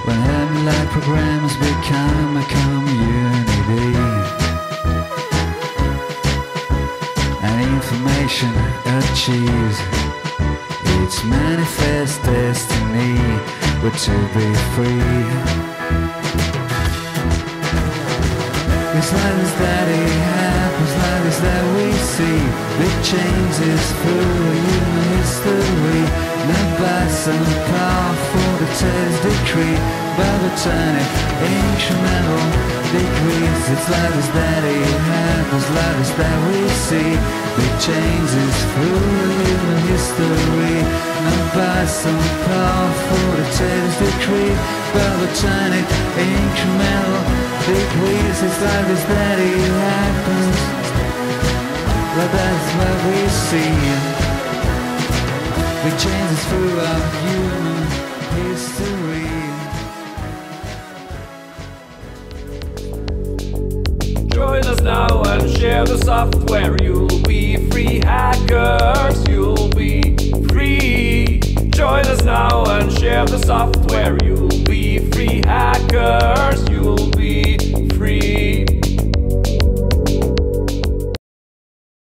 When Hermit-like programs become a community, and information achieves its manifest destiny, but to be free. It's like this that it happens, like this that we see. Big changes through human history, not by some powerful dictator's decree, by botanic incremental degrees. It's like this that it happens, like this that we see. Big changes through human history, not by some powerful dictator's decree, by botanic incremental degrees. It's like this that it happens, but that's what we see. Big changes throughout human history. Join us now and share the software. You'll be free hackers, you'll be free. Join us now and share the software. You'll be free hackers, you'll